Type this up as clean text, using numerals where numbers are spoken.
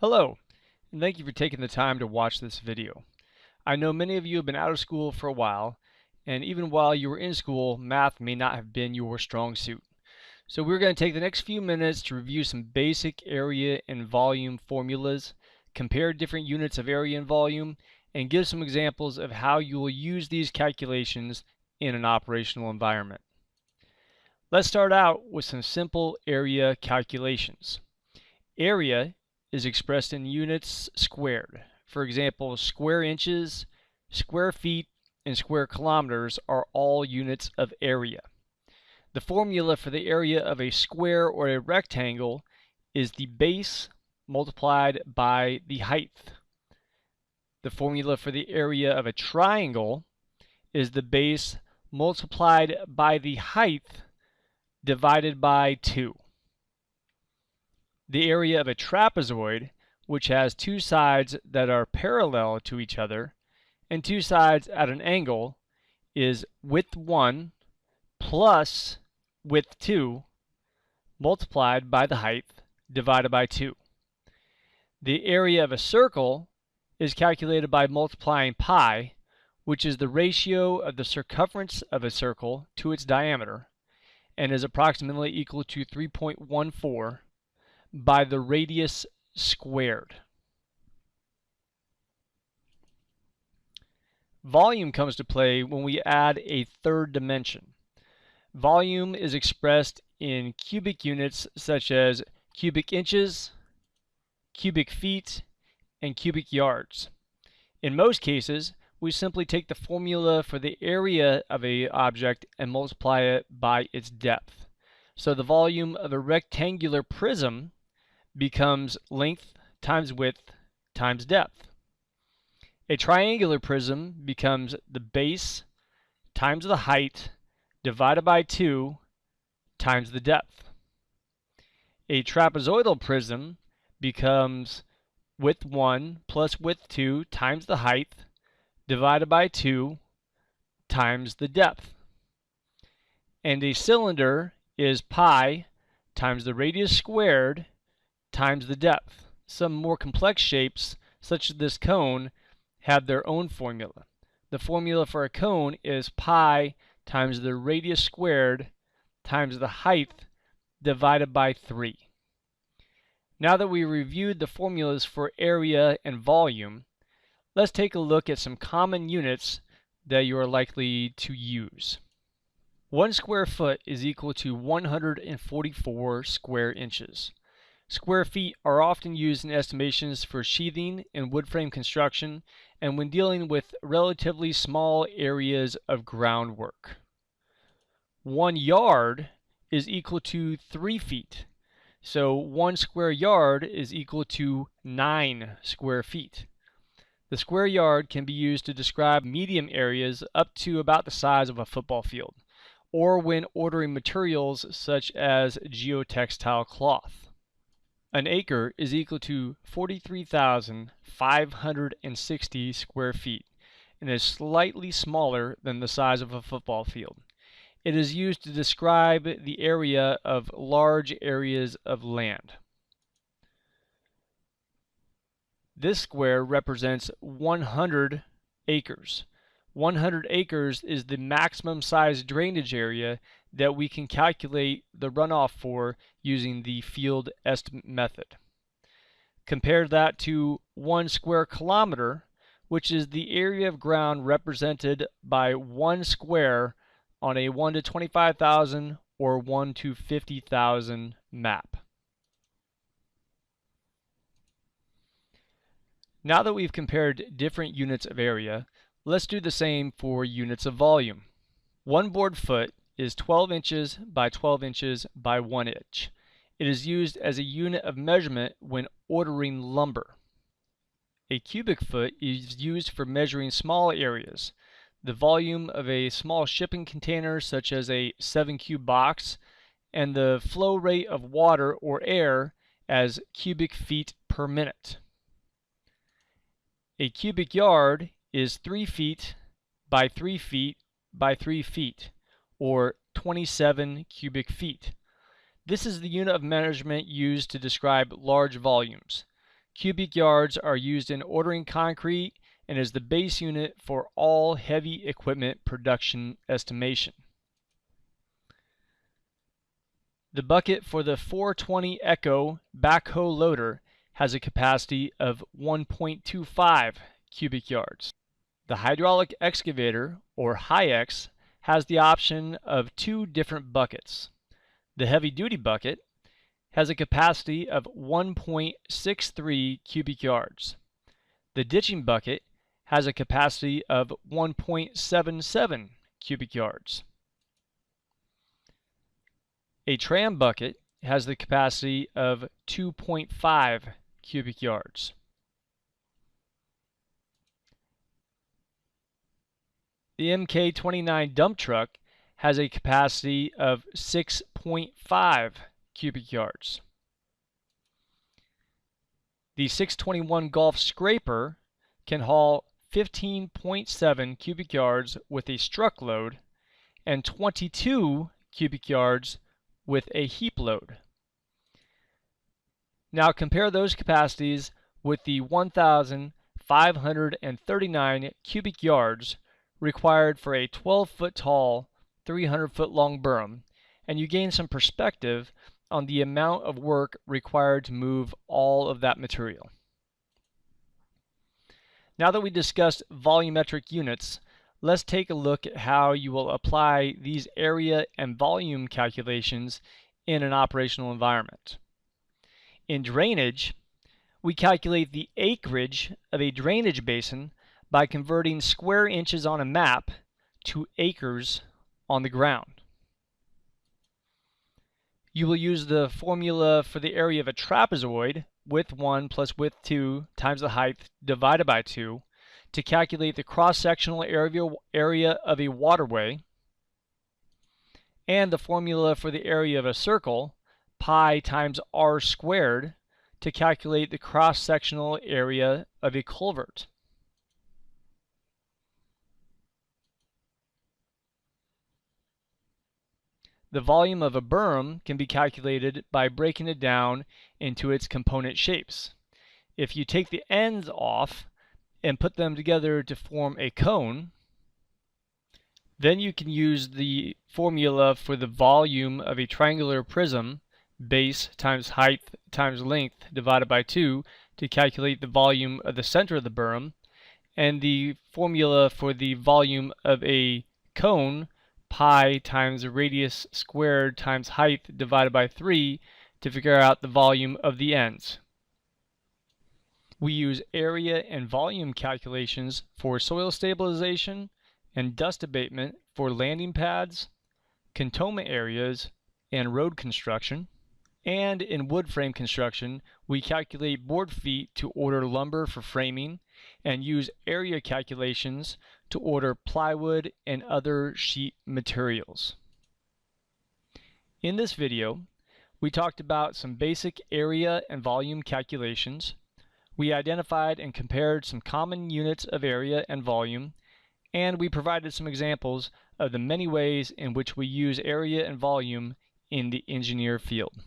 Hello, and thank you for taking the time to watch this video. I know many of you have been out of school for a while, and even while you were in school, math may not have been your strong suit. So we're going to take the next few minutes to review some basic area and volume formulas, compare different units of area and volume, and give some examples of how you will use these calculations in an operational environment. Let's start out with some simple area calculations. Area is expressed in units squared. For example, square inches, square feet, and square kilometers are all units of area. The formula for the area of a square or a rectangle is the base multiplied by the height. The formula for the area of a triangle is the base multiplied by the height divided by 2. The area of a trapezoid, which has two sides that are parallel to each other and two sides at an angle, is width 1 plus width 2 multiplied by the height divided by 2. The area of a circle is calculated by multiplying pi, which is the ratio of the circumference of a circle to its diameter, and is approximately equal to 3.14 by the radius squared. Volume comes to play when we add a third dimension. Volume is expressed in cubic units such as cubic inches, cubic feet, and cubic yards. In most cases, we simply take the formula for the area of an object and multiply it by its depth. So the volume of a rectangular prism becomes length times width times depth. A triangular prism becomes the base times the height divided by 2 times the depth. A trapezoidal prism becomes width 1 plus width 2 times the height divided by 2 times the depth. And a cylinder is pi times the radius squared times the depth. Some more complex shapes, such as this cone, have their own formula. The formula for a cone is pi times the radius squared times the height divided by 3. Now that we reviewed the formulas for area and volume, let's take a look at some common units that you are likely to use. 1 square foot is equal to 144 square inches. Square feet are often used in estimations for sheathing and wood frame construction and when dealing with relatively small areas of groundwork. 1 yard is equal to 3 feet. So 1 square yard is equal to 9 square feet. The square yard can be used to describe medium areas up to about the size of a football field, or when ordering materials such as geotextile cloth. An acre is equal to 43,560 square feet and is slightly smaller than the size of a football field. It is used to describe the area of large areas of land. This square represents 100 acres. 100 acres is the maximum size drainage area that we can calculate the runoff for using the field estimate method. Compare that to 1 square kilometer, which is the area of ground represented by 1 square on a 1 to 25,000 or 1 to 50,000 map. Now that we've compared different units of area, let's do the same for units of volume. 1 board foot is 12 inches by 12 inches by 1 inch. It is used as a unit of measurement when ordering lumber. A cubic foot is used for measuring small areas. The volume of a small shipping container, such as a 7-cube box, and the flow rate of water or air as cubic feet per minute. A cubic yard is 3 feet by 3 feet by 3 feet, or 27 cubic feet. This is the unit of measurement used to describe large volumes. Cubic yards are used in ordering concrete and is the base unit for all heavy equipment production estimation. The bucket for the 420 Echo backhoe loader has a capacity of 1.25 cubic yards. The hydraulic excavator, or HyEx, has the option of two different buckets. The heavy-duty bucket has a capacity of 1.63 cubic yards. The ditching bucket has a capacity of 1.77 cubic yards. A tram bucket has the capacity of 2.5 cubic yards. The MK29 dump truck has a capacity of 6.5 cubic yards. The 621 Golf scraper can haul 15.7 cubic yards with a struck load and 22 cubic yards with a heap load. Now compare those capacities with the 1,539 cubic yards required for a 12-foot tall, 300-foot long berm, and you gain some perspective on the amount of work required to move all of that material. Now that we discussed volumetric units, let's take a look at how you will apply these area and volume calculations in an operational environment. In drainage, we calculate the acreage of a drainage basin by converting square inches on a map to acres on the ground. You will use the formula for the area of a trapezoid, width 1 plus width 2 times the height divided by 2, to calculate the cross-sectional area of a waterway, and the formula for the area of a circle, pi times r squared, to calculate the cross-sectional area of a culvert. The volume of a berm can be calculated by breaking it down into its component shapes. If you take the ends off and put them together to form a cone, then you can use the formula for the volume of a triangular prism, base times height times length divided by 2, to calculate the volume of the center of the berm, and the formula for the volume of a cone, pi times radius squared times height divided by 3, to figure out the volume of the ends. We use area and volume calculations for soil stabilization and dust abatement for landing pads, cantonment areas, and road construction. And in wood frame construction, we calculate board feet to order lumber for framing and use area calculations to order plywood and other sheet materials. In this video, we talked about some basic area and volume calculations. We identified and compared some common units of area and volume, and we provided some examples of the many ways in which we use area and volume in the engineer field.